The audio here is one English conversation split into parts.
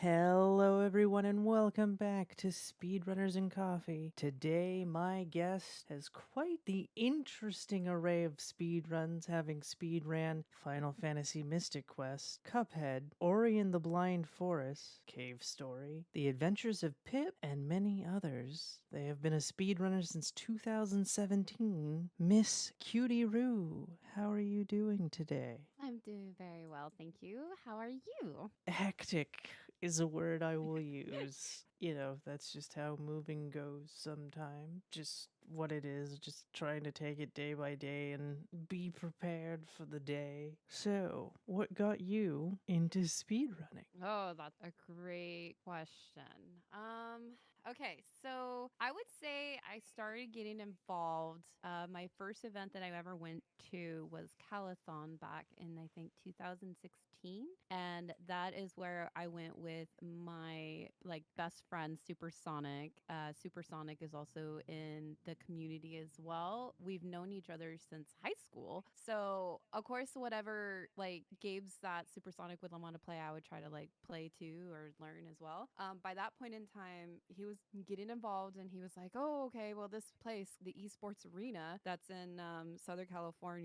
Hello, everyone, and welcome back to Speedrunners and Coffee. Today, my guest has quite the interesting array of speedruns, having speedran Final Fantasy Mystic Quest, Cuphead, Ori and the Blind Forest, Cave Story, The Adventures of Pip, and many others. They have been a speedrunner since 2017. Miss Cutieroo, how are you doing today? I'm doing very well, thank you. How are you? Hectic is a word I will use. That's just how moving goes sometimes. Just what it is, just trying to take it day by day and be prepared for the day. So, what got you into speedrunning? Oh, that's a great question. Okay, so I would say I started getting involved. My first event that I ever went to was Calathon back in I think 2016, and that is where I went with my best friend Supersonic. Supersonic is also in the community as well. We've known each other since high school, so of course, whatever games that Supersonic would want to play, I would try to play too or learn as well. By that point in time, he was getting involved and he was like, "Oh, okay, well, this place, the esports arena that's in Southern California,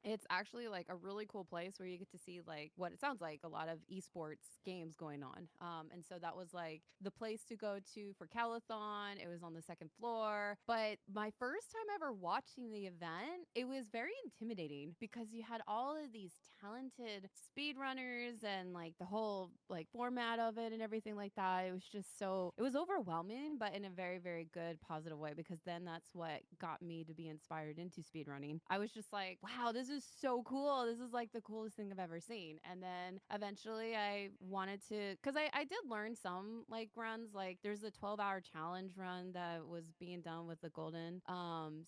it's actually like a really cool place where you get to see like what it sounds like a lot of esports games going on." And so that was like the place to go to for Calathon. It was on the second floor. But my first time ever watching the event, it was very intimidating because you had all of these talented speedrunners and like the whole like format of it and everything like that. It was just so it was overwhelming, but in a very, very good positive way because then that's what got me to be inspired into speedrunning. I was just like, wow, this is so cool. This is like the coolest thing I've ever seen. And then eventually I wanted to because I did learn some like runs. Like there's a 12-hour challenge run that was being done with the Golden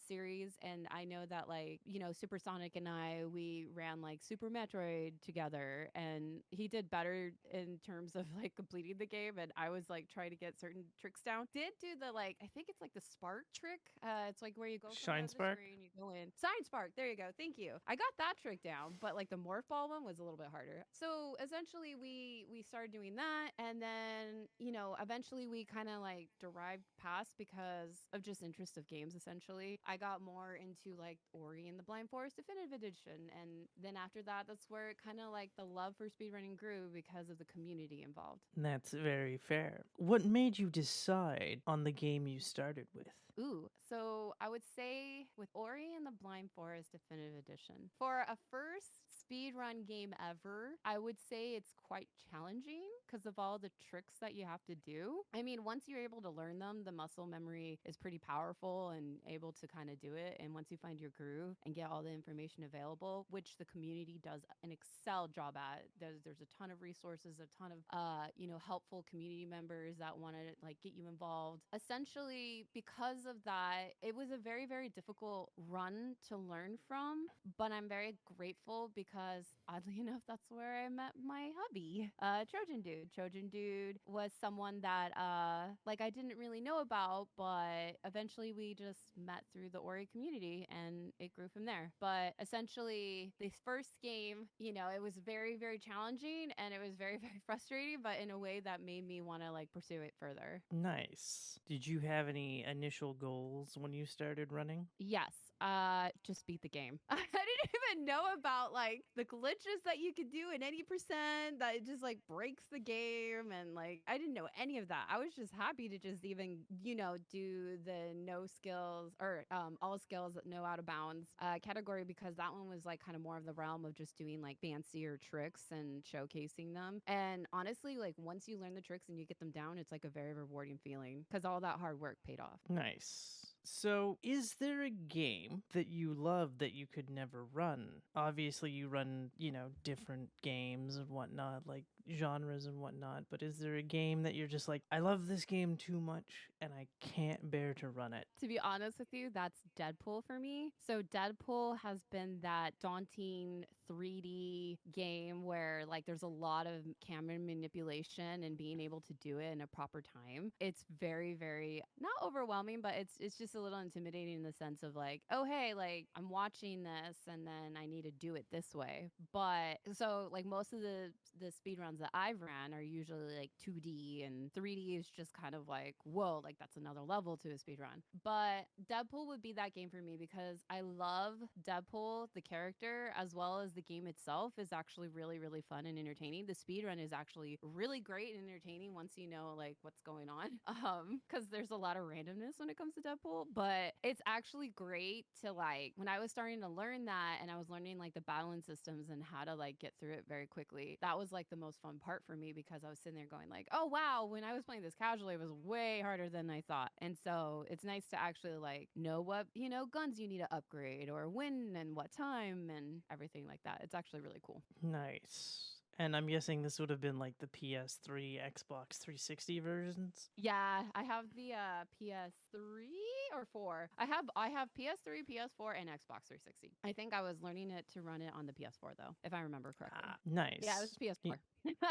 series. And I know that Supersonic and we ran like Super Metroid together and he did better in terms of like completing the game and I was like trying to get certain tricks down. Did do the like I think it's like the spark trick. It's like where you go from the Shine end of the Spark? screen, you go in. Science spark, there you go. Thank you. I got that trick down, but like the morph ball one was a little bit harder. So essentially we started doing that and then, eventually we kind of like derived past because of just interest of games essentially. I got more into like Ori and the Blind Forest Definitive Edition. And then after that, that's where it kind of like the love for speedrunning grew because of the community involved. That's very fair. What made you decide on the game you started with? Ooh, so I would say with Ori and the Blind Forest Definitive Edition, for a first speedrun game ever, I would say it's quite challenging because of all the tricks that you have to do. I mean, once you're able to learn them, the muscle memory is pretty powerful and able to kind of do it. And once you find your groove and get all the information available, which the community does an excel job at, there's a ton of resources, a ton of helpful community members that want to like get you involved. Essentially, because of that, it was a very, very difficult run to learn from, but I'm very grateful because oddly enough, that's where I met my hubby, Trojan Dude. Trojan Dude was someone that like I didn't really know about, but eventually we just met through the Ori community and it grew from there. But essentially, this first game, it was very, very challenging and it was very, very frustrating, but in a way that made me want to like pursue it further. Nice. Did you have any initial goals when you started running? Yes, just beat the game. I didn't even know about like the glitches that you could do in any percent that it just like breaks the game and like I didn't know any of that. I was just happy to just even, do the no skills or all skills no out of bounds category because that one was like kind of more of the realm of just doing like fancier tricks and showcasing them. And honestly, like once you learn the tricks and you get them down, it's like a very rewarding feeling because all that hard work paid off. Nice. So, is there a game that you love that you could never run? Obviously, you run, different games and whatnot, like genres and whatnot, but is there a game that you're just like, I love this game too much and I can't bear to run it? To be honest with you, that's Deadpool for me. So Deadpool has been that daunting 3D game where like there's a lot of camera manipulation and being able to do it in a proper time. It's very, very not overwhelming, but it's just a little intimidating in the sense of like, oh hey, like I'm watching this and then I need to do it this way. But so like most of the speed ones that I've ran are usually like 2D, and 3D is just kind of like, whoa, like that's another level to a speed run. But Deadpool would be that game for me because I love Deadpool, the character, as well as the game itself is actually really, really fun and entertaining. The speed run is actually really great and entertaining once you know like what's going on. Because there's a lot of randomness when it comes to Deadpool, but it's actually great to like when I was starting to learn that and I was learning like the battling systems and how to like get through it very quickly. That was like the most fun part for me because I was sitting there going like, "Oh wow, when I was playing this casually, it was way harder than I thought." And so it's nice to actually like know what, guns you need to upgrade or when and what time and everything like that. It's actually really cool. Nice. And I'm guessing this would have been like the PS3, Xbox 360 versions. Yeah, I have the PS3 or 4. I have PS3, PS4 and Xbox 360. I think I was learning it to run it on the PS4 though, if I remember correctly. Ah, Yeah, it was nice. PS4.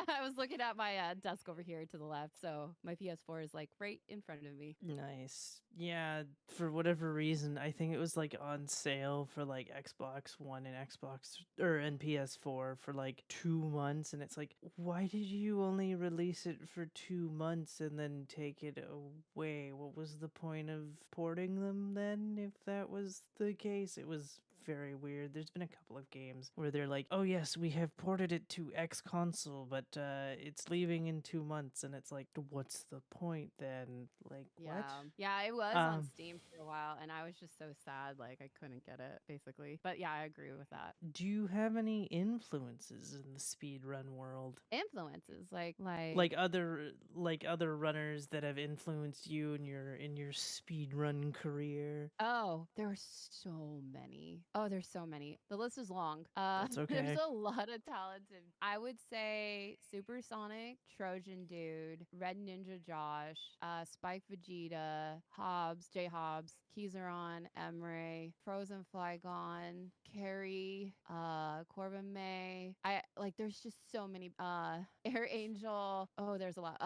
I was looking at my desk over here to the left, so my PS4 is like right in front of me. Nice. Yeah, for whatever reason, I think it was like on sale for like Xbox One and Xbox and PS4 for like 2 months. And it's like, why did you only release it for 2 months and then take it away? What was the point of porting them then, if that was the case? It was very weird. There's been a couple of games where they're like, "Oh yes, we have ported it to X console, but it's leaving in 2 months," and it's like, what's the point then? Like, what? Yeah, it was on Um, Steam for a while, and I was just so sad, like I couldn't get it, basically. But yeah, I agree with that. do you have any influences in the speedrun world? Influences, like Like other runners that have influenced you in your speedrun career? oh, there are so many. Oh, there's so many. The list is long. That's There's okay. a lot of talented. I would say Supersonic, Trojan Dude, Red Ninja Josh, Spike Vegeta, Hobbs, J Hobbs, Kizaron, Emre, Frozen Flygon, Carrie, Corbin May. I like there's just so many Air Angel. Oh, there's a lot.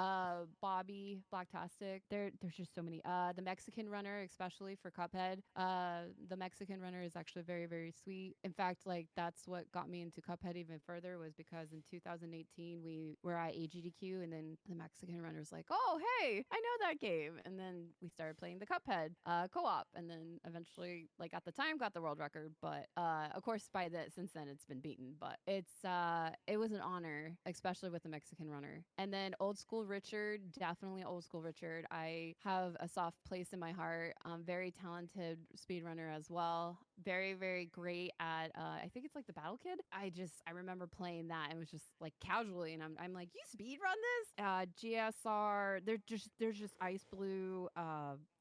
Bobby, Blacktastic. There's just so many. The Mexican runner, especially for Cuphead. The Mexican runner is actually very, very sweet. In fact, like that's what got me into Cuphead even further was because in 2018 we were at AGDQ and then the Mexican runner was like, "Oh, hey, I know that game." And then we started playing the Cuphead co-op and then eventually like at the time got the world record, but of course by the since then it's been beaten, but it was an honor, especially with the Mexican runner. And then old school Richard, definitely old school Richard. I have a soft place in my heart. Very talented speedrunner as well. Very, very great at I think it's like the Battle Kid. I remember playing that and it was just like casually and I'm like, you speed run this? GSR, there's just Ice Blue.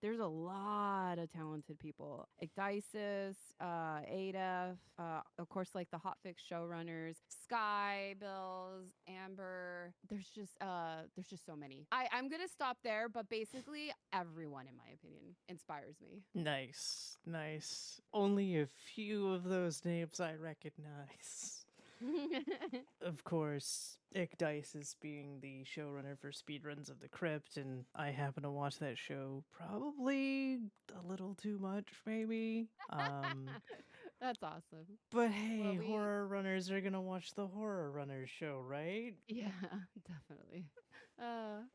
There's a lot of talented people. Ecdysis, Adaf, of course, like the hotfix showrunners, Sky, Bills, Amber. There's just so many. I'm gonna stop there, but basically everyone, in my opinion, inspires me. Nice, nice. Only a few of those names I recognize. Of course, Ick Dice is being the showrunner for Speedruns of the Crypt, and I happen to watch that show probably a little too much, maybe. That's awesome. But Well, hey, we horror runners are gonna watch the Horror Runners show, right? Yeah, definitely.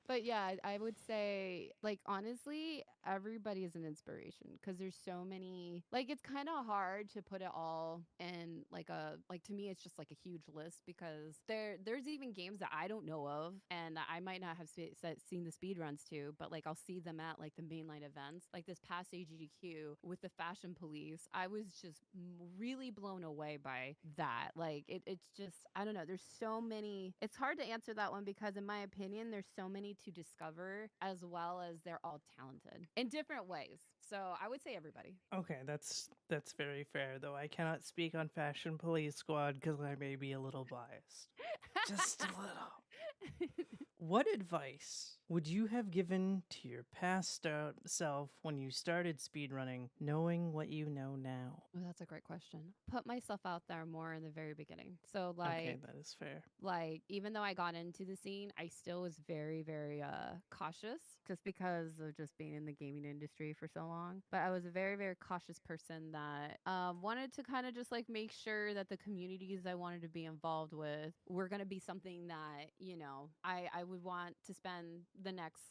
But yeah, I would say, like, honestly, everybody is an inspiration because there's so many. Like, it's kind of hard to put it all in like to me, it's just like a huge list because there's even games that I don't know of and that I might not have seen the speed runs to, but like I'll see them at like the mainline events. Like this past AGDQ with the Fashion Police, I was just really blown away by that. Like, it's just, I don't know. There's so many. It's hard to answer that one because, in my opinion, there's so many to discover as well as they're all talented in different ways. So I would say everybody. Okay, that's very fair, though I cannot speak on Fashion Police Squad because I may be a little biased. Just a little. What advice would you have given to your past self when you started speedrunning, knowing what you know now? Oh, that's a great question. Put myself out there more in the very beginning. So Okay, that is fair. even though I got into the scene, I still was very, very cautious just because of just being in the gaming industry for so long. But I was a very, very cautious person that wanted to kind of just like make sure that the communities I wanted to be involved with were going to be something that, I would want to spend the next,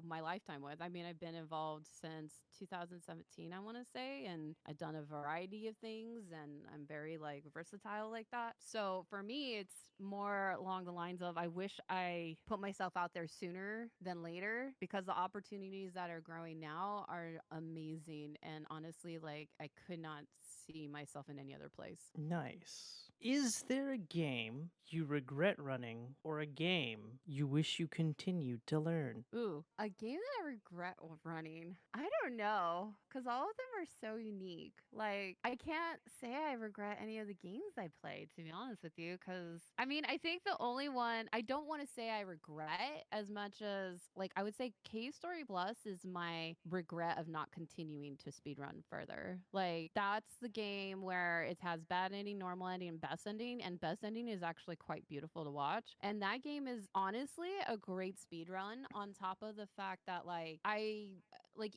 my lifetime with. I mean, I've been involved since 2017, I want to say, and I've done a variety of things and I'm very like versatile like that. So for me, it's more along the lines of I wish I put myself out there sooner than later because the opportunities that are growing now are amazing. And honestly, like I could not see myself in any other place. Nice. Is there a game you regret running or a game you wish you continued to learn? Ooh, a game that I regret running. I don't know, because all of them are so unique. Like, I can't say I regret any of the games I played, to be honest with you, because I mean, I think the only one I don't want to say I regret as much as, like, I would say Cave Story Plus is my regret of not continuing to speedrun further. Like, that's the game where it has bad ending, normal ending, and best ending is actually quite beautiful to watch. And that game is honestly a great speed run on top of the fact that like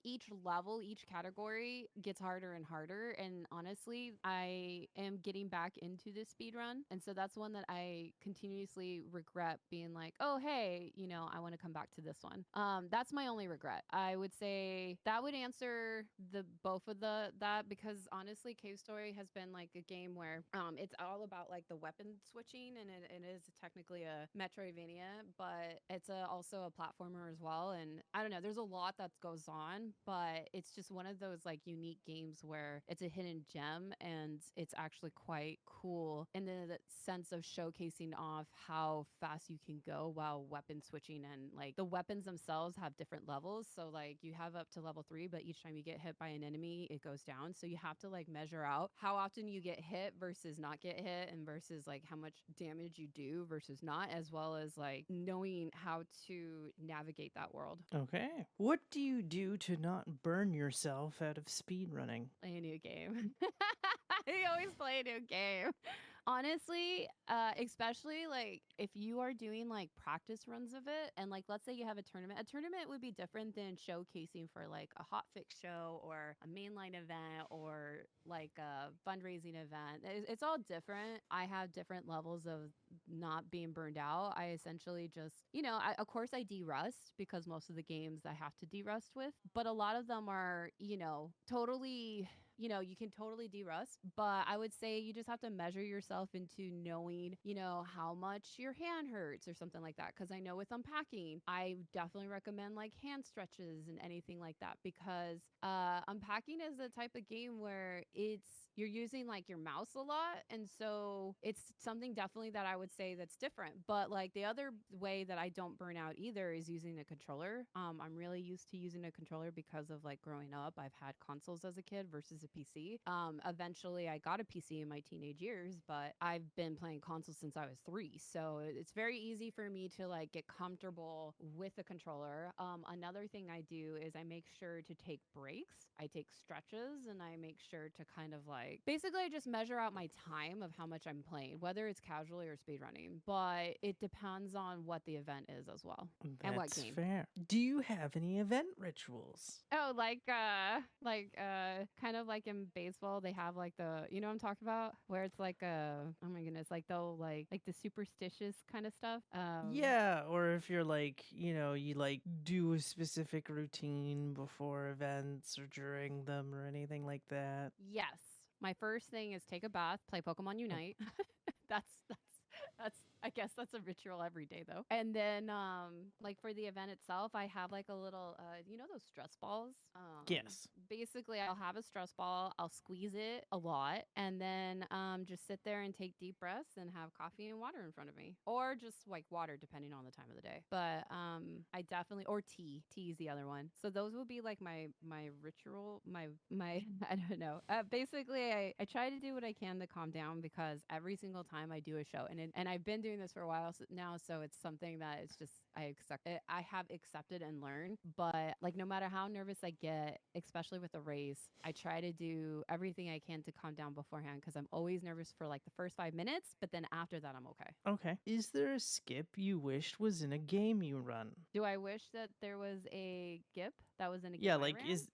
each level, each category gets harder and harder. And honestly, I am getting back into this speed run. And so that's one that I continuously regret being like, oh hey, I want to come back to this one. That's my only regret. I would say that would answer the both of that because honestly, Cave Story has been like a game where it's all about like the weapon switching and it is technically a Metroidvania, but it's also a platformer as well. And I don't know, there's a lot that goes on, but it's just one of those like unique games where it's a hidden gem and it's actually quite cool in the sense of showcasing off how fast you can go while weapon switching. And like the weapons themselves have different levels. So like you have up to level 3, but each time you get hit by an enemy, it goes down. So you have to like measure out how often you get hit versus not get hit and versus like how much damage you do versus not, as well as like knowing how to navigate that world. Okay. What do you do to not burn yourself out of speedrunning? Play a new game. I always play a new game. Honestly, especially like if you are doing like practice runs of it, and like let's say you have a tournament would be different than showcasing for like a hotfix show or a mainline event or like a fundraising event. It's all different. I have different levels of not being burned out. I essentially just, of course I derust because most of the games I have to derust with, but a lot of them are, totally you can totally derust, but I would say you just have to measure yourself into knowing, how much your hand hurts or something like that. Cause I know with unpacking, I definitely recommend like hand stretches and anything like that because unpacking is the type of game where you're using like your mouse a lot. And so it's something definitely that I would say that's different. But like the other way that I don't burn out either is using a controller. I'm really used to using a controller because of like growing up. I've had consoles as a kid versus a PC. Eventually I got a PC in my teenage years, but I've been playing consoles since I was 3. So it's very easy for me to like get comfortable with a controller. Another thing I do is I make sure to take breaks. I take stretches and I make sure to kind of like basically I just measure out my time of how much I'm playing, whether it's casually or speedrunning. But it depends on what the event is as well and what That's game. fair. Do you have any event rituals? Oh, kind of like in baseball, they have like you know what I'm talking about, where it's like oh my goodness, like they'll like the superstitious kind of stuff. Yeah, or if you're like, you like do a specific routine before events or during them or anything like that. Yes, my first thing is take a bath, play Pokemon Oh, Unite. that's that's I guess that's a ritual every day though. And then like for the event itself, I have like a little those stress balls. yes. Basically I'll have a stress ball, I'll squeeze it a lot and then just sit there and take deep breaths and have coffee and water in front of me or just like water depending on the time of the day. But I definitely or tea. Tea is the other one. So those will be like my ritual, my I don't know. Basically I try to do what I can to calm down because every single time I do a show and I've been doing this for a while now, so it's something that it's just I have accepted and learned. But like no matter how nervous I get, especially with a race, I try to do everything I can to calm down beforehand because I'm always nervous for like the first 5 minutes, but then after that I'm okay. Okay. Is there a skip you wished was in a game you run? Do I wish that there was a GIP that was in a Yeah, game I like ran? is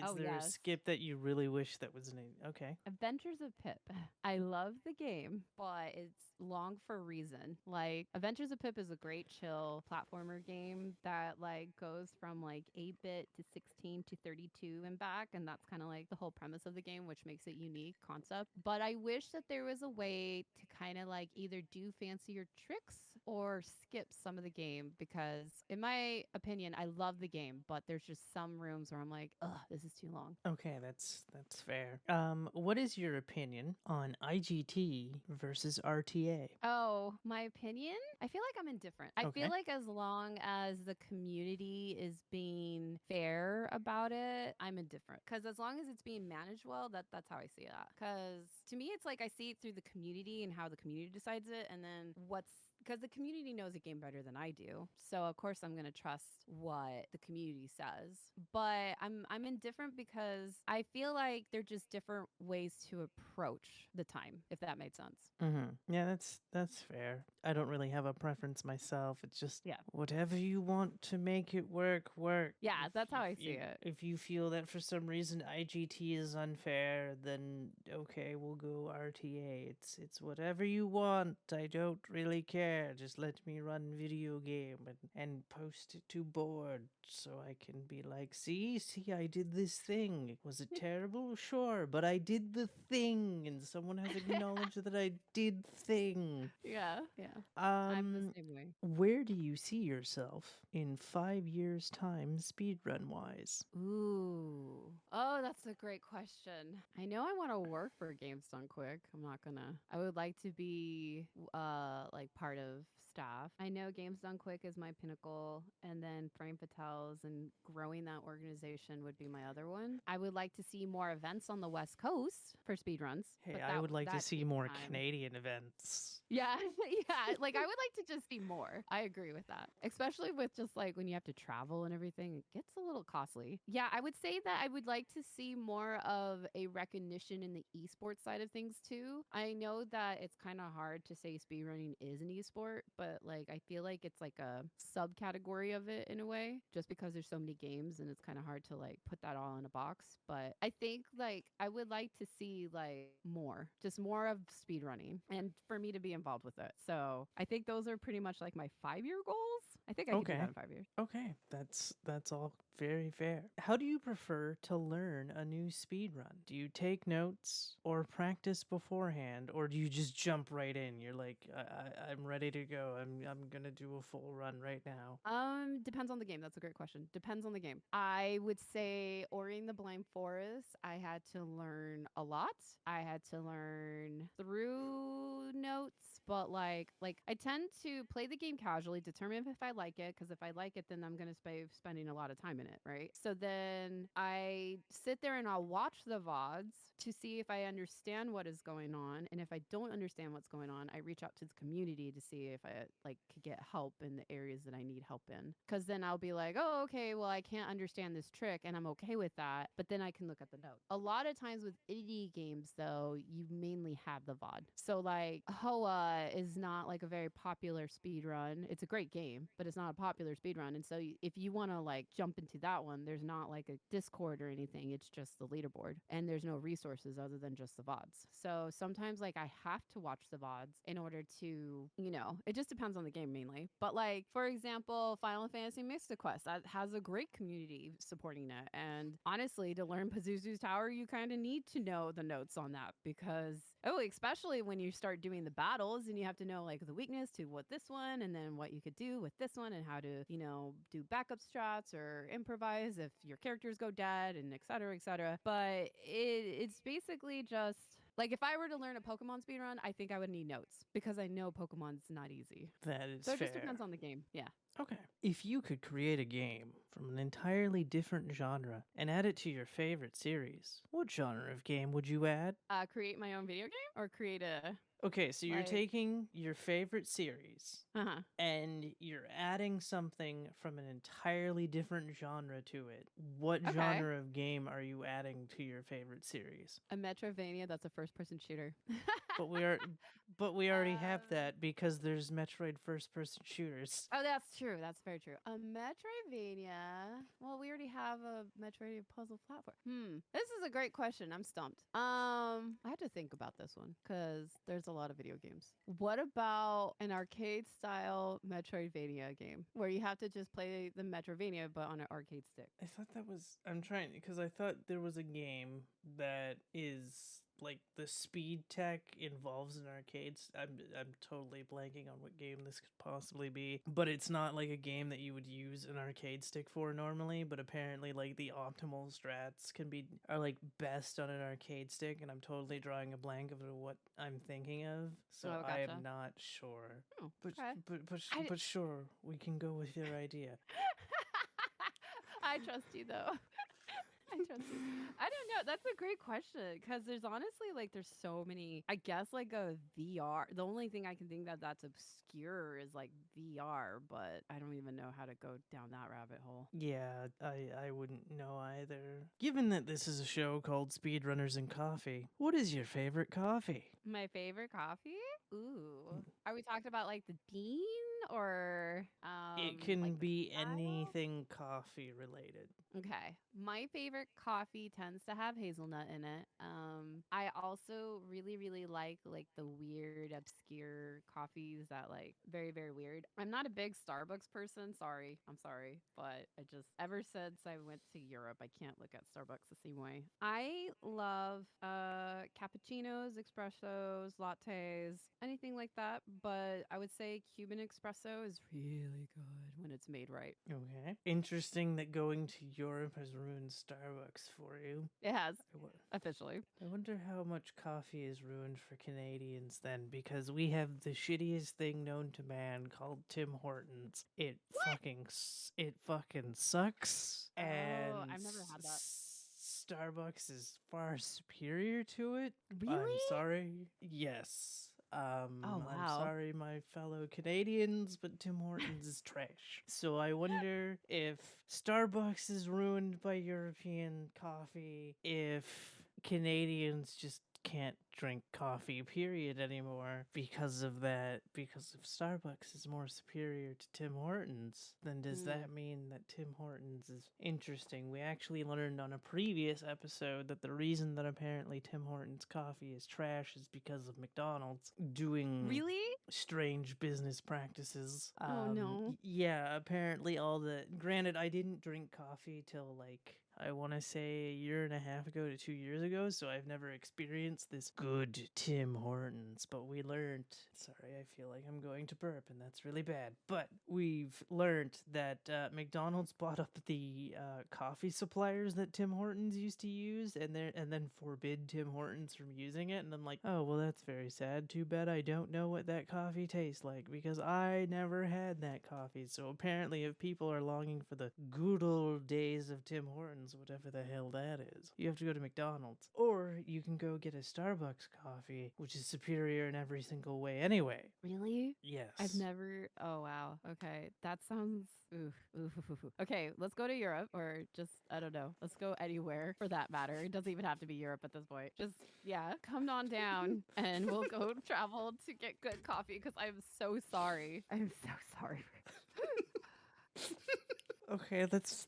Oh there a yes. skip that you really wish that was in a okay. Adventures of Pip. I love the game, but it's long for a reason. Like Adventures of Pip is a great chill platformer game that like goes from like 8-bit to 16 to 32 and back, and that's kind of like the whole premise of the game, which makes it unique concept. But I wish that there was a way to kind of like either do fancier tricks or skip some of the game because in my opinion, I love the game, but there's just some rooms where I'm like, "Ugh, this is too long." Okay, that's fair. What is your opinion on IGT versus RTA? Oh, my opinion? I feel like I'm indifferent. I feel Okay. like as long as the community is being fair about it, I'm indifferent. Because as long as it's being managed well, that's how I see that. Because to me, it's like I see it through the community and how the community decides it, and then what's because the community knows the game better than I do. So of course I'm gonna trust what the community says. But I'm indifferent because I feel like they're just different ways to approach the time, if that made sense. Yeah, that's fair. I don't really have a preference myself. It's just Yeah. whatever you want to make it work, work. Yeah, that's how I see it. If you feel that for some reason IGT is unfair, then okay, we'll go RTA. It's whatever you want. I don't really care. Just let me run video game and post it to board so I can be like, see, I did this thing. Was it terrible? Sure, but I did the thing, and someone has acknowledged that I did thing. Yeah, yeah. I'm the Um, same way. where do you see yourself in 5 years' time, speedrun wise? Ooh. Oh, that's a great question. I know I want to work for Games Done Quick. I'm not gonna. I would like to be like part of staff. I know Games Done Quick is my pinnacle, and then Frame Patel's and growing that organization would be my other one. I would like to see more events on the West Coast for speedruns, Hey, but I that would like to that see takes more time. Canadian events. Yeah, yeah. Like I would like to just see more. I agree with that. Especially with just like when you have to travel and everything, it gets a little costly. Yeah, I would say that I would like to see more of a recognition in the esports side of things too. I know that it's kind of hard to say speedrunning is an esport, but like I feel like it's like a subcategory of it in a way, just because there's so many games and it's kind of hard to like put that all in a box. But I think like I would like to see like more, just more of speedrunning and for me to be involved with it. So I think those are pretty much like my 5 year goals. I think I could do that Okay. in 5 years. Okay, that's all very fair. How do you prefer to learn a new speed run? Do you take notes or practice beforehand, or do you just jump right in? You're like, I'm ready to go. I'm gonna do a full run right now. Depends on the game. That's a great question. Depends on the game. I would say Ori and the Blind Forest, I had to learn a lot. I had to learn through notes, but like I tend to play the game casually, determine if I like it, because if I like it, then I'm gonna be spending a lot of time in it, right? So then I sit there and I'll watch the VODs to see if I understand what is going on. And if I don't understand what's going on, I reach out to the community to see if I like could get help in the areas that I need help in. Cause then I'll be like, oh, okay, well, I can't understand this trick and I'm okay with that. But then I can look at the note. A lot of times with indie games, though, you mainly have the VOD. So like Hoa is not like a very popular speed run. It's a great game, but it's not a popular speed run. And so if you want to like jump into that one, there's not like a Discord or anything. It's just the leaderboard and there's no resources other than just the VODs. So sometimes like I have to watch the VODs in order to, it just depends on the game mainly. But like, for example, Final Fantasy Mystic Quest, that has a great community supporting it. And honestly, to learn Pazuzu's Tower, you kind of need to know the notes on that because, especially when you start doing the battles and you have to know like the weakness to what this one and then what you could do with this one and how to, do backup strats or improvise if your characters go dead and et cetera, et cetera. But it's basically just like if I were to learn a Pokemon speedrun, I think I would need notes because I know Pokemon's not easy. That is So it just fair. depends on the game. Yeah. Okay. If you could create a game from an entirely different genre and add it to your favorite series, what genre of game would you add? Create my own video game or create a Okay, so you're like taking your favorite series uh-huh. and you're adding something from an entirely different genre to it. What Okay. genre of game are you adding to your favorite series? A Metrovania that's a first person shooter. But we are but we already have um that because there's Metroid first person shooters. Oh, that's true. That's very true. A Metroidvania. Well, we already have a Metroidvania puzzle platform. This is a great question. I'm stumped. I had to think about this one because there's a lot of video games. What about an arcade style Metroidvania game where you have to just play the Metroidvania but on an arcade stick? I thought that was I'm trying because I thought there was a game that is like the speed tech involves in arcades. I'm totally blanking on what game this could possibly be, but it's not like a game that you would use an arcade stick for normally. But apparently, like the optimal strats are like best on an arcade stick, and I'm totally drawing a blank of what I'm thinking of. So Oh, I gotcha. am not sure. Oh, But okay. I, but sure, we can go with your idea. I trust you though. I trust you. I don't know. That's a great question because there's honestly like there's so many. I guess like a VR. The only thing I can think that that's obscure is like VR, but I don't even know how to go down that rabbit hole. Yeah, I wouldn't know either. Given that this is a show called Speedrunners and Coffee, what is your favorite coffee? My favorite coffee? Ooh. Mm, Are we talking about like the bean or It like can the be style? anything coffee related. Okay. My favorite coffee tends to have hazelnut in it. I also really, really like the weird, obscure coffees that like very, very weird. I'm not a big Starbucks person. Sorry. I'm sorry. But I just ever since I went to Europe, I can't look at Starbucks the same way. I love cappuccinos, espressos, lattes, anything like that. But I would say Cuban espresso is really good when it's made right. Okay. Interesting that going to Europe has ruined Starbucks for you. It has I wo- officially. I wonder how much coffee is ruined for Canadians then, because we have the shittiest thing known to man called Tim Hortons. What? It fucking sucks, Oh, and I've never had that. Starbucks is far superior to it. I'm Really? sorry. Yes. Oh, I'm wow. sorry, my fellow Canadians, but Tim Hortons is trash. So I wonder if Starbucks is ruined by European coffee, if Canadians just can't drink coffee, period, anymore because of that. Because if Starbucks is more superior to Tim Hortons, then does Mm. that mean that Tim Hortons is interesting? We actually learned on a previous episode that the reason that apparently Tim Hortons coffee is trash is because of McDonald's doing Really? strange business practices. Oh, no. Yeah, apparently all the granted I didn't drink coffee till like I want to say a year and a half ago to 2 years ago, so I've never experienced this good Tim Hortons. But we learned, sorry, I feel like I'm going to burp, and that's really bad. But we've learned that McDonald's bought up the coffee suppliers that Tim Hortons used to use, and then forbid Tim Hortons from using it. And I'm like, oh well, that's very sad. Too bad I don't know what that coffee tastes like because I never had that coffee. So apparently, if people are longing for the good old days of Tim Hortons, whatever the hell that is, you have to go to McDonald's, or you can go get a Starbucks coffee, which is superior in every single way anyway. Really? I've Yes. never. Oh, wow. Okay. That sounds. Oof. Oof. Oof, oof, oof. Okay. Let's go to Europe or just, I don't know. Let's go anywhere for that matter. It doesn't even have to be Europe at this point. Just, yeah, come on down and we'll go travel to get good coffee because I'm so sorry. I'm so sorry. Okay, that's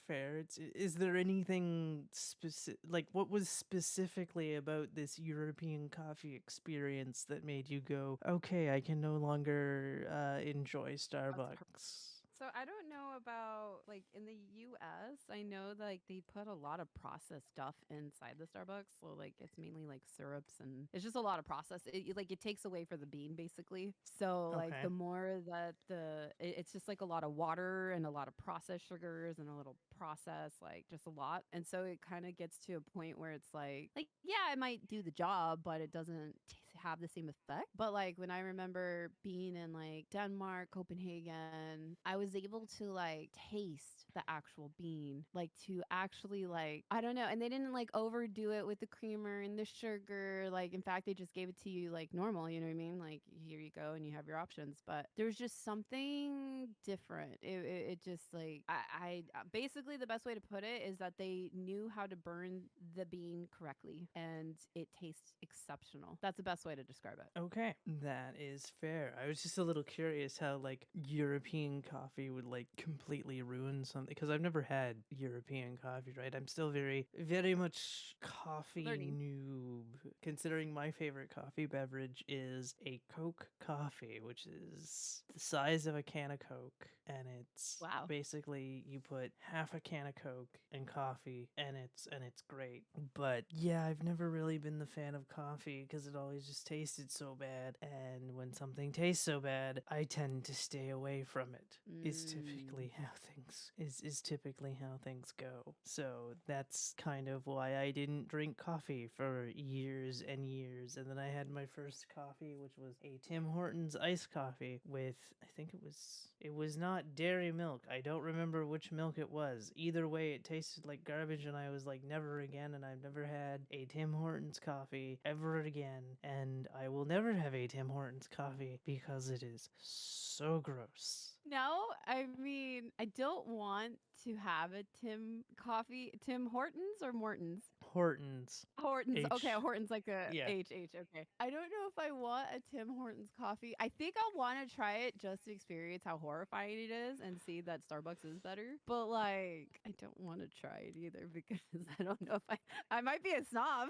fair. Is there anything specific, like what was specifically about this European coffee experience that made you go, okay, I can no longer enjoy That's Starbucks? So I don't know about like in the US, I know like they put a lot of processed stuff inside the Starbucks. So like it's mainly like syrups and it's just a lot of process. Like it takes away for the bean basically. So like Okay. the more that it's just like a lot of water and a lot of processed sugars and a little process, like just a lot. And so it kind of gets to a point where it's like yeah, it might do the job, but it doesn't taste have the same effect. But like when I remember being in like Denmark, Copenhagen, I was able to like taste the actual bean, like to actually like I don't know, and they didn't like overdo it with the creamer and the sugar. Like in fact, they just gave it to you like normal. You know what I mean? Like here you go, and you have your options. But there's just something different. It just like I basically the best way to put it is that they knew how to burn the bean correctly, and it tastes exceptional. That's the best way to describe it. Okay, that is fair. I was just a little curious how like European coffee would like completely ruin something because I've never had European coffee, right? I'm still very much coffee Learning. noob. Considering my favorite coffee beverage is a Coke coffee, which is the size of a can of Coke, and it's Wow. basically you put half a can of Coke in coffee, and it's great. But yeah, I've never really been the fan of coffee because it always just tasted so bad. And when something tastes so bad, I tend to stay away from it. Is Mm. typically how things is typically how things go. So that's kind of why I didn't drink coffee for years and years. And then I had my first coffee, which was a Tim Hortons iced coffee with I think it was not dairy milk. I don't remember which milk it was. Either way, it tasted like garbage, and I was like, never again. And I've never had a Tim Hortons coffee ever again. And I will never have a Tim Hortons coffee because it is so gross. No, I mean, I don't want to have a Tim Hortons or Mortons? Hortons. Hortons. Okay, H. Hortons like a Yeah. H. Okay. I don't know if I want a Tim Hortons coffee. I think I'll want to try it just to experience how horrifying it is and see that Starbucks is better. But like, I don't want to try it either because I don't know if I might be a snob.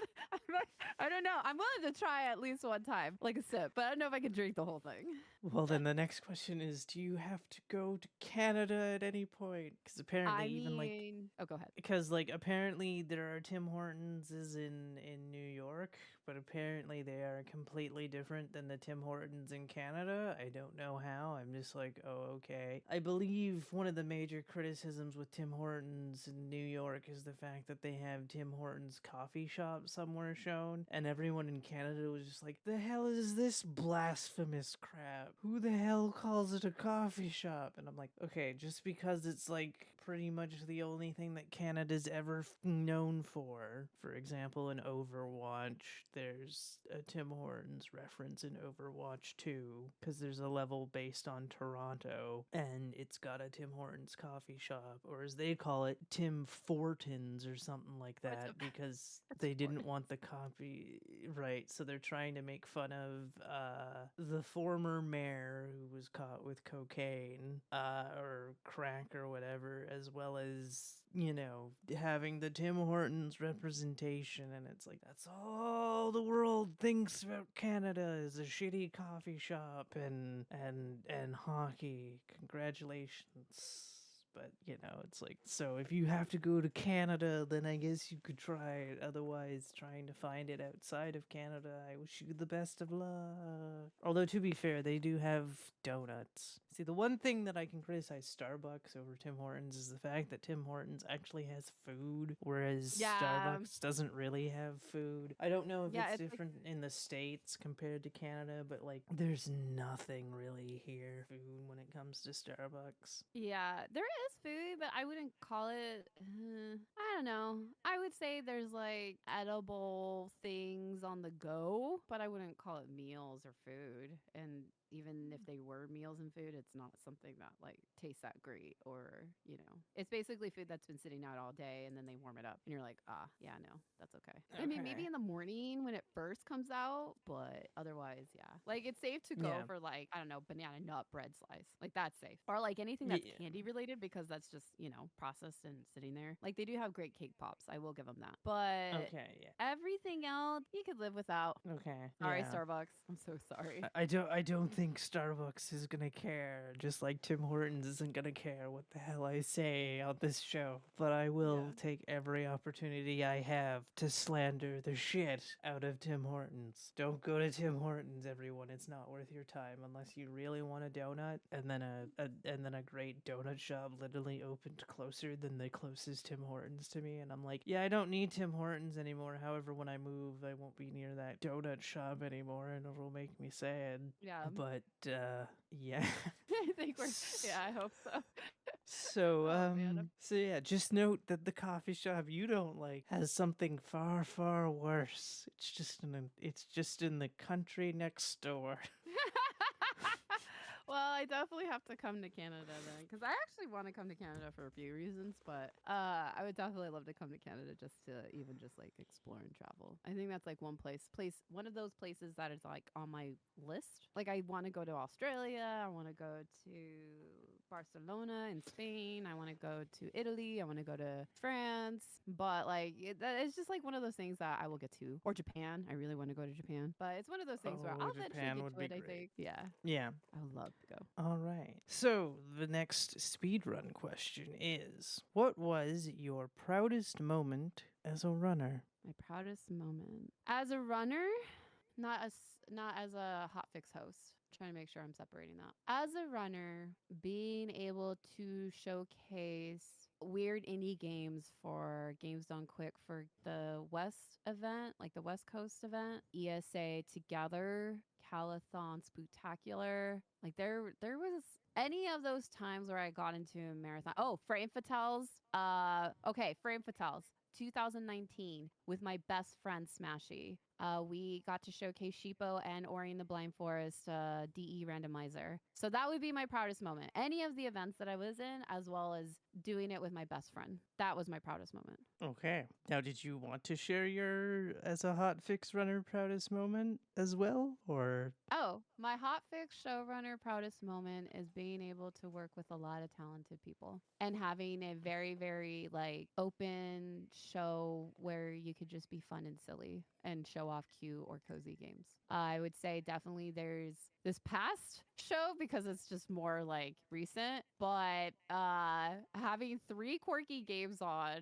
I don't know. I'm willing to try at least one time, like a sip, but I don't know if I can drink the whole thing. Well, then the next question is, do you have to go to Canada at any point? Because apparently, I even like mean, oh, go ahead. because like apparently there are Tim Hortons is in New York, but apparently they are completely different than the Tim Hortons in Canada. I don't know how. I'm just like, oh, okay. I believe one of the major criticisms with Tim Hortons in New York is the fact that they have Tim Hortons coffee shop somewhere shown, and everyone in Canada was just like, the hell is this blasphemous crap? Who the hell calls it a coffee shop? And I'm like, okay, just because it's like pretty much the only thing that Canada's ever known for. For example, in Overwatch, there's a Tim Hortons reference in Overwatch 2 because there's a level based on Toronto and it's got a Tim Hortons coffee shop, or as they call it, Tim Fortins or something like What's that up? because That's they important. didn't want the copy right. So they're trying to make fun of the former mayor who was caught with cocaine or crack or whatever, as well as having the Tim Hortons representation. And it's like that's all the world thinks about Canada is a shitty coffee shop and hockey. Congratulations. But it's like, so if you have to go to Canada, then I guess you could try it. Otherwise, trying to find it outside of Canada, I wish you the best of luck. Although, to be fair, they do have donuts. See, the one thing that I can criticize Starbucks over Tim Hortons is the fact that Tim Hortons actually has food, whereas Yeah. Starbucks doesn't really have food. I don't know if Yeah, it's it's like different in the States compared to Canada, but like, there's nothing really here food when it comes to Starbucks. yeah, there is food, but I wouldn't call it. I don't know. I would say there's like edible things on the go, but I wouldn't call it meals or food. And even if they were meals and food, it's not something that like tastes that great, or it's basically food that's been sitting out all day and then they warm it up, and you're like, ah, yeah, no, that's okay. I mean, maybe Okay. in the morning when it first comes out, but otherwise, yeah, like it's safe to go Yeah. for like I don't know, banana nut bread slice, like that's safe, or like anything that's Yeah. candy related because that's just processed and sitting there. Like they do have great cake pops, I will give them that, but Okay. Yeah. everything else you could live without. Okay. Sorry, Yeah. Starbucks. I'm so sorry. I don't think Starbucks is gonna care. care, just like Tim Hortons isn't gonna care what the hell I say on this show. But I will Yeah. take every opportunity I have to slander the shit out of Tim Hortons. Don't go to Tim Hortons, everyone. It's not worth your time unless you really want a donut. And then a great donut shop literally opened closer than the closest Tim Hortons to me, and I'm like, yeah, I don't need Tim Hortons anymore. However, when I move, I won't be near that donut shop anymore, and it'll make me sad. Yeah. But yeah. I think we're, yeah, I hope so. So Oh man. so yeah, just note that the coffee shop you don't like has something far, far worse. It's just in the country next door. Well, I definitely have to come to Canada then, because I actually want to come to Canada for a few reasons. But I would definitely love to come to Canada just to even just like explore and travel. I think that's like one of those places that is like on my list. Like I want to go to Australia. I want to go to Barcelona in Spain. I want to go to Italy. I want to go to France. But like it's just like one of those things that I will get to. Or Japan. I really want to go to Japan. But it's one of those things where Oh, I'll eventually Japan get would to be it. I great. think. Yeah, Yeah. I would love to go. All right. So the next speedrun question is: what was your proudest moment as a runner? My proudest moment as a runner, not as not as a hotfix host. Trying to make sure I'm separating that. As a runner, being able to showcase weird indie games for Games Done Quick for the West event, like the West Coast event, ESA Together, Calathon Spooktacular. Like there was any of those times where I got into a marathon. Oh, Frame Fatales. Okay, Frame Fatales. 2019 with my best friend Smashy. We got to showcase Sheepo and Ori in the Blind Forest DE randomizer. So that would be my proudest moment. Any of the events that I was in, as well as doing it with my best friend. That was my proudest moment. Okay. Now, did you want to share your as a hot fix runner proudest moment as well, or? Oh, my hotfix showrunner proudest moment is being able to work with a lot of talented people and having a very, very like open show where you could just be fun and silly and show off cute or cozy games. I would say definitely there's this past show because it's just more like recent, but having three quirky games on,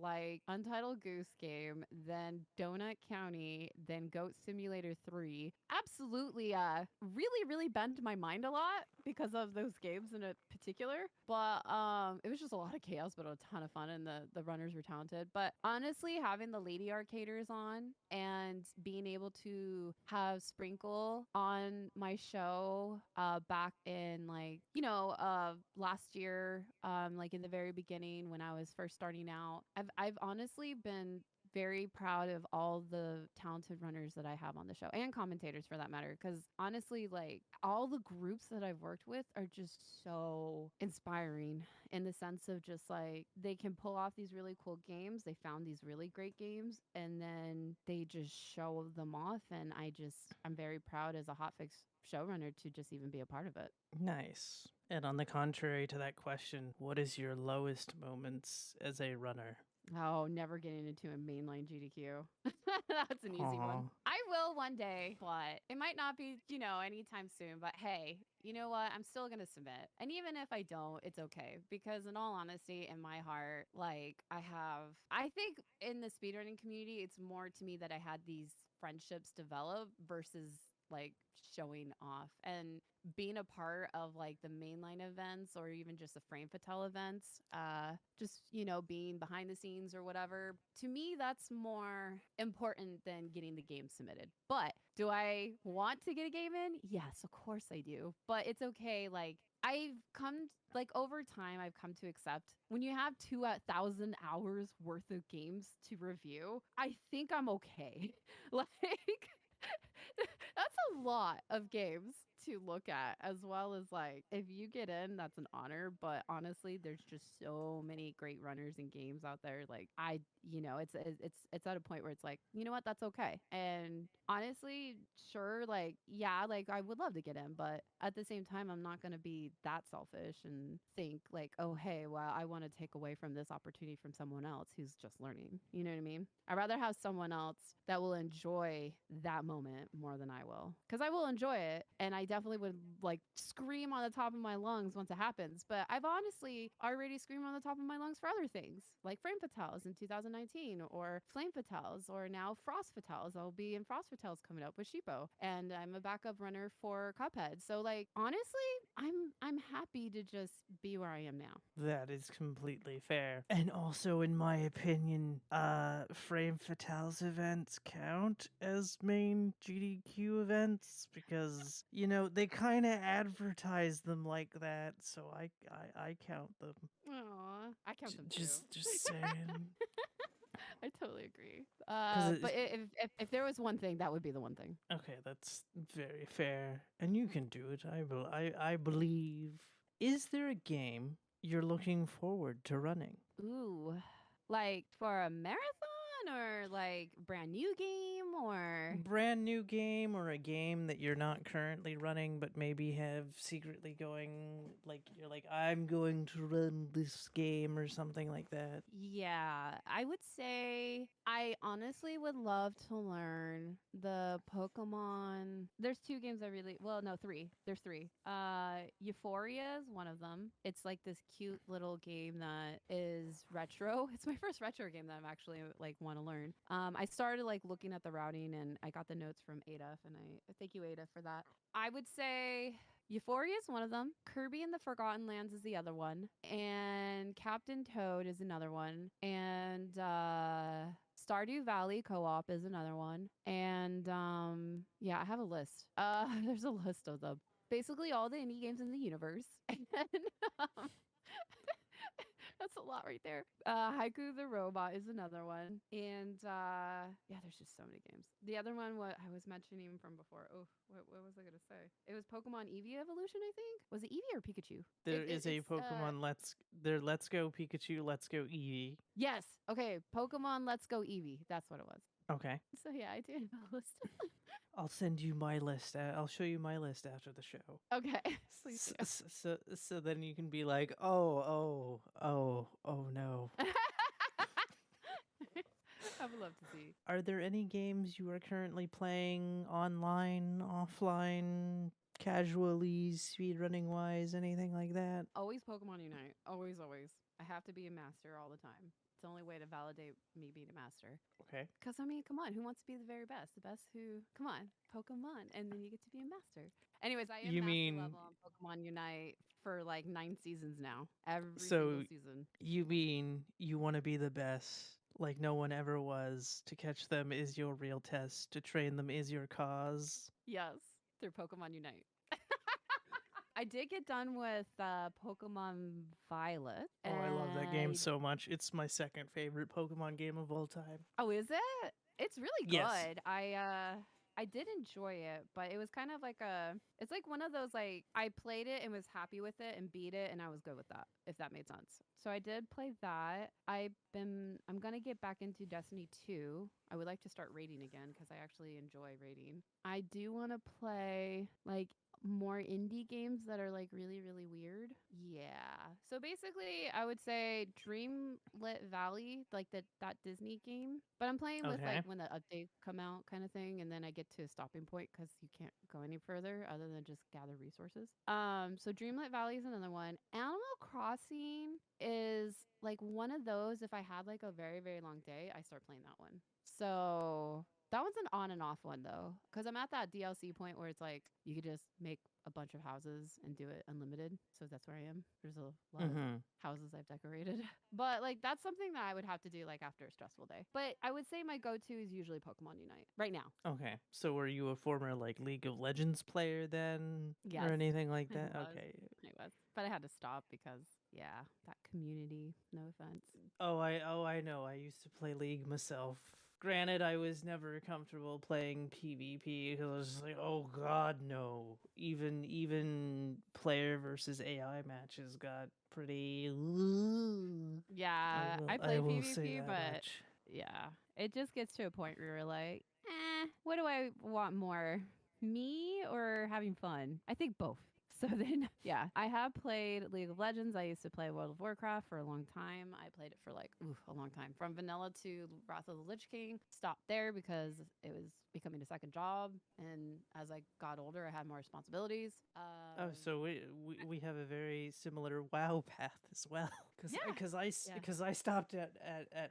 like Untitled Goose Game, then Donut County, then Goat Simulator 3, absolutely really really bent my mind a lot because of those games in a particular. But it was just a lot of chaos but a ton of fun, and the runners were talented. But honestly, having the lady arcaders on and being able to have Sprinkle on my show back in like last year, like in the very beginning when I was first starting out, I've honestly been very proud of all the talented runners that I have on the show and commentators for that matter. Because honestly, like all the groups that I've worked with are just so inspiring in the sense of just like they can pull off these really cool games. They found these really great games and then they just show them off. And I'm very proud as a hotfix showrunner to just even be a part of it. Nice. And on the contrary to that question, what is your lowest moments as a runner? Oh, never getting into a mainline GDQ. That's an easy Aw. one. I will one day, but it might not be, anytime soon. But hey, you know what? I'm still going to submit. And even if I don't, it's okay. Because in all honesty, in my heart, like I think in the speedrunning community, it's more to me that I had these friendships develop versus like showing off and being a part of like the mainline events or even just the frame fatale events, just being behind the scenes or whatever, to me that's more important than getting the game submitted. But do I want to get a game in? Yes, of course I do. But it's okay. Like I've come like over time I've come to accept when you have 2,000 hours worth of games to review, I think I'm okay. Like that's a lot of games to look at, as well as like if you get in, that's an honor. But honestly, there's just so many great runners and games out there. Like it's at a point where it's like, you know what, that's okay. And honestly, sure, like yeah, like I would love to get in, but at the same time, I'm not gonna be that selfish and think like, oh hey, well, I want to take away from this opportunity from someone else who's just learning. You know what I mean? I'd rather have someone else that will enjoy that moment more than I will. Because I will enjoy it. And I definitely would like scream on the top of my lungs once it happens. But I've honestly already screamed on the top of my lungs for other things, like Frame Fatales in 2019, or Flame Fatales, or now Frost Fatales. I'll be in Frost Fatales coming up with Sheepo, and I'm a backup runner for Cuphead. So like honestly, I'm happy to just be where I am now. That is completely fair. And also, in my opinion, Frame Fatale's events count as main GDQ events because, they kind of advertise them like that, so I count them. Aw, I count them too. Just saying. I totally agree. Because But if there was one thing, that would be the one thing. okay, that's very fair. And you can do it. I believe. Is there a game you're looking forward to running? Ooh, like for a marathon or like brand new game or Brand new game or a game that you're not currently running but maybe have secretly going, like you're like, I'm going to run this game or something like that. yeah, I would say I honestly would love to learn the Pokemon. There's two games I really, well, no, three. There's three. Euphoria is one of them. It's like this cute little game that is retro. It's my first retro game that I'm actually like want to learn. I started like looking at the routing and I got the notes from Ada, and I thank you Ada for that. I would say Euphoria is one of them. Kirby and the Forgotten Lands is the other one. And Captain Toad is another one. And Stardew Valley Co-op is another one. And yeah, I have a list. There's a list of them. Basically all the indie games in the universe. And um, that's a lot right there. Haiku the Robot is another one. And yeah, there's just so many games. The other one, what I was mentioning from before. Oh, what was I going to say? It was Pokemon Eevee Evolution, I think. Was it Eevee or Pikachu? There is a It's Pokemon Let's Go Pikachu, Let's Go Eevee. yes. Okay, Pokemon Let's Go Eevee. That's what it was. Okay. So yeah, I do have a list. I'll send you my list. I'll show you my list after the show. Okay, please So, do. so then you can be like, oh no. I would love to see. Are there any games you are currently playing online, offline, casually, speedrunning wise, anything like that? Always Pokemon Unite. Always, always. I have to be a master all the time. It's the only way to validate me being a master. Okay. Because, I mean, come on. Who wants to be the very best? The best who, come on, Pokemon. And then you get to be a master. Anyways, I am You master mean level on Pokemon Unite for like 9 seasons now. Every so single season. you mean you want to be the best like no one ever was. To catch them is your real test. To train them is your cause. Yes, through Pokemon Unite. I did get done with Pokemon Violet. Oh, I love that game And so much. It's my second favorite Pokemon game of all time. oh, is it? It's really Yes. good. I did enjoy it, but it was kind of like it's like one of those like I played it and was happy with it and beat it and I was good with that, if that made sense. So I did play that. I'm gonna get back into Destiny 2. I would like to start raiding again because I actually enjoy raiding. I do want to play like more indie games that are like really really weird. Yeah. So basically, I would say Dreamlit Valley, like that Disney game. But I'm playing with like Okay. when the updates come out kind of thing, and then I get to a stopping point because you can't go any further other than just gather resources. So Dreamlit Valley is another one. Animal Crossing is like one of those. If I had like a very very long day, I start playing that one. So that one's an on and off one though, because I'm at that DLC point where it's like you could just make a bunch of houses and do it unlimited. So that's where I am. There's a lot of Mm-hmm. houses I've decorated. But like that's something that I would have to do like after a stressful day. But I would say my go-to is usually Pokemon Unite right now. Okay. So were you a former like League of Legends player then or Yes, anything like I that? was. Okay. I was. But I had to stop because yeah, that community, no offense. Oh, I know. I used to play League myself. Granted, I was never comfortable playing PvP because I was just like, oh god, no. Even player versus AI matches got pretty. Yeah, I I play will say PvP, that but much. yeah, it just gets to a point where you're like, what do I want more? Me or having fun? I think both. So then, yeah, I have played League of Legends. I used to play World of Warcraft for a long time. I played it for like a long time, from vanilla to Wrath of the Lich King. Stopped there because it was becoming a second job, and as I got older, I had more responsibilities. Oh, so we have a very similar WoW path as well. Because Yeah, yeah. because I stopped at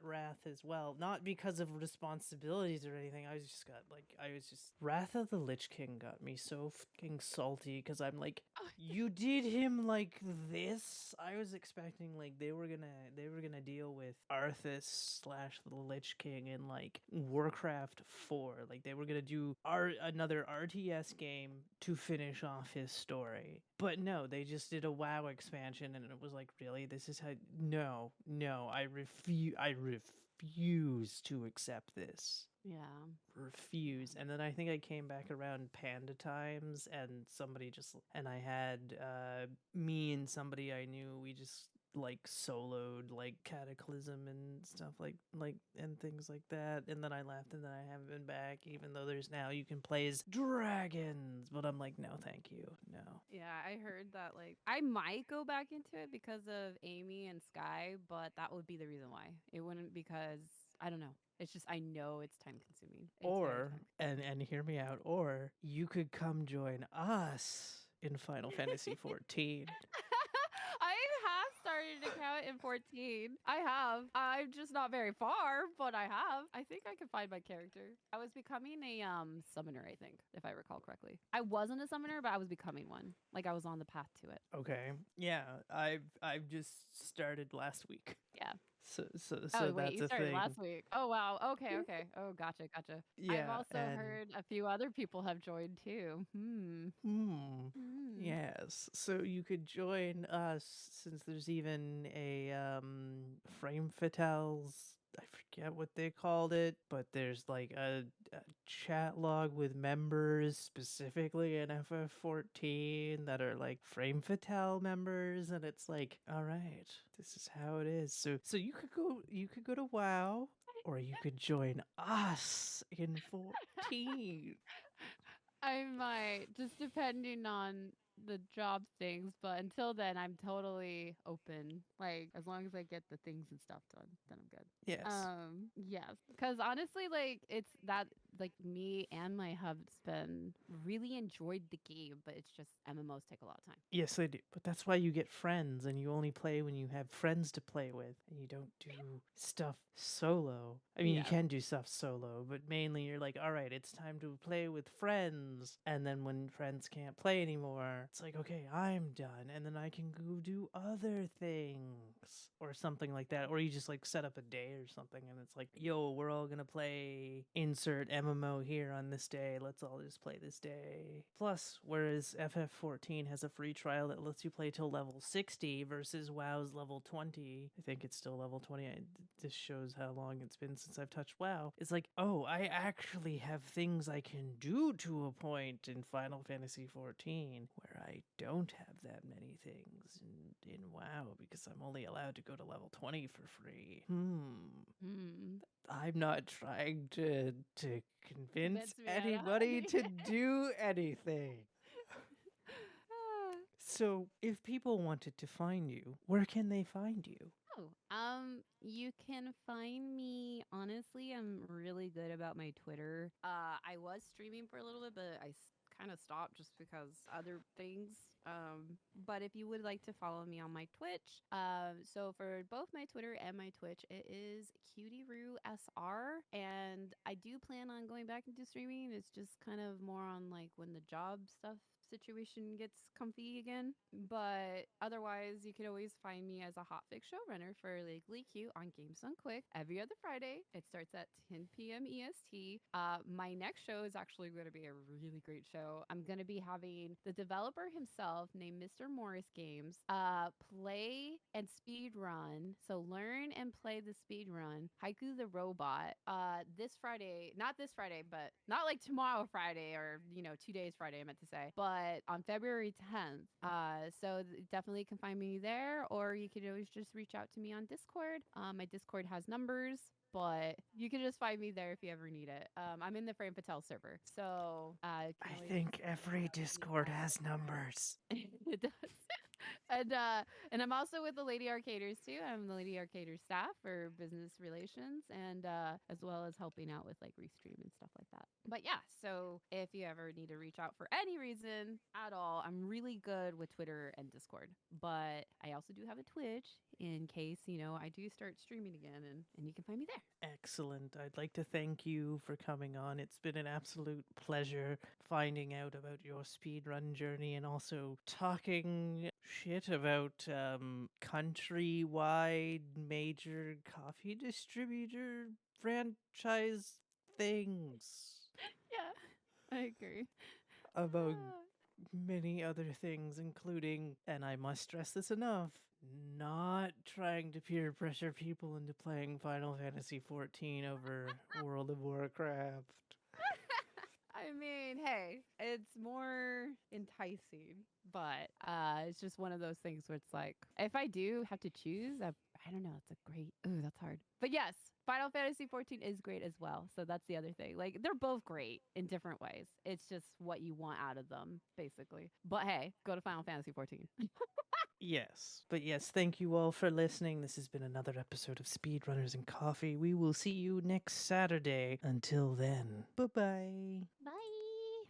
Wrath as well, not because of responsibilities or anything. I was just Wrath of the Lich King got me so fucking salty because I'm like, you did him like this. I was expecting like they were gonna deal with Arthas slash the Lich King in like Warcraft 4. Like they were gonna do another RTS game to finish off his story. But no, they just did a WoW expansion, and it was like, really, this is how? No, no, I refuse to accept this. Yeah. Refuse. And then I think I came back around Panda times, and somebody just and I had me and somebody I knew, we just like soloed like Cataclysm and stuff like and things like that, and then I left, and then I haven't been back, even though there's now you can play as dragons, but I'm like, no thank you, no. Yeah, I heard that like I might go back into it because of Amy and Sky, but that would be the reason why. It wouldn't because I don't know. It's just I know it's time consuming. It's very Or time and hear me out, or you could come join us in Final Fantasy consuming. 14. I have started an account in 14. I have. I'm just not very far, but I have. I think I can find my character. I was becoming a summoner, I think, if I recall correctly. I wasn't a summoner, but I was becoming one. Like I was on the path to it. Okay. Yeah, I've just started last week. Yeah. So Oh, wait, that's you a started thing. last week. Oh, wow. Okay, okay. Oh, gotcha, gotcha. I've Yeah, also and heard a few other people have joined too. hmm. Hmm. Yes. So you could join us, since there's even a Frame Fatales, I forget what they called it, but there's like a chat log with members specifically in FF14 that are like Frame Fatale members, and it's like, all right, this is how it is. So you could go to WoW, or you could join us in 14. I might, just depending on the job things, but until then, I'm totally open. Like, as long as I get the things and stuff done, then I'm good. Yes. Yes, because honestly, like, it's that, like, me and my husband really enjoyed the game, but it's just MMOs take a lot of time. Yes, they do. But that's why you get friends, and you only play when you have friends to play with, and you don't do stuff solo. I mean, you Yeah. can do stuff solo, but mainly you're like, all right, it's time to play with friends. And then when friends can't play anymore, it's like, okay, I'm done. And then I can go do other things or something like that. Or you just like set up a day or something, and it's like, yo, we're all going to play insert MMO here on this day. Let's all just play this day. Plus, whereas FF14 has a free trial that lets you play till level 60 versus WoW's level 20. I think it's still level 20. This shows how long it's been since I've touched WoW. It's like, oh, I actually have things I can do to a point in Final Fantasy 14 where I don't have that many things in WoW, because I'm only allowed to go to level 20 for free. Hmm. I'm not trying to convince Convince me, I anybody to know. do anything. Ah. So, if people wanted to find you, where can they find you? Oh, you can find me. Honestly, I'm really good about my Twitter. I was streaming for a little bit, but I kind of stopped just because other things. But if you would like to follow me on my Twitch, so for both my Twitter and my Twitch, it is Cutieroo SR, and I do plan on going back into streaming. It's just kind of more on like when the job stuff situation gets comfy again. But otherwise, you can always find me as a hotfix showrunner for Legally Cute on Games Done Quick every other Friday. It starts at 10 p.m. EST. My next show is actually going to be a really great show. I'm going to be having the developer himself, named Mr. Morris Games, play and speed run. So learn and play the speed run Haiku the Robot this Friday, not this Friday, but not like tomorrow Friday, or 2 days Friday, I meant to say, but but on February 10th. Definitely can find me there, or you could always just reach out to me on Discord. My Discord has numbers, but you can just find me there if you ever need it. I'm in the Fran Patel server, so you can I always think reach every out to me Discord there. has numbers. It does. and uh and I'm also with the Lady Arcaders too. I'm the Lady Arcaders staff for business relations and as well as helping out with like Restream and stuff like that. But yeah, so if you ever need to reach out for any reason at all, I'm really good with Twitter and Discord. But I also do have a Twitch in case, I do start streaming again and you can find me there. Excellent. I'd like to thank you for coming on. It's been an absolute pleasure finding out about your speedrun journey and also talking shit about countrywide major coffee distributor franchise things. Yeah, I agree. Among Ah. many other things, including, and I must stress this enough, not trying to peer pressure people into playing Final Fantasy XIV over World of Warcraft. I mean, hey, it's more enticing, but it's just one of those things where it's like, if I do have to choose, I don't know. It's a great. Ooh, that's hard. But yes, Final Fantasy 14 is great as well. So that's the other thing. Like they're both great in different ways. It's just what you want out of them, basically. But hey, go to Final Fantasy 14. Yes. But yes, thank you all for listening. This has been another episode of Speedrunners and Coffee. We will see you next Saturday. Until then, bye bye. Bye.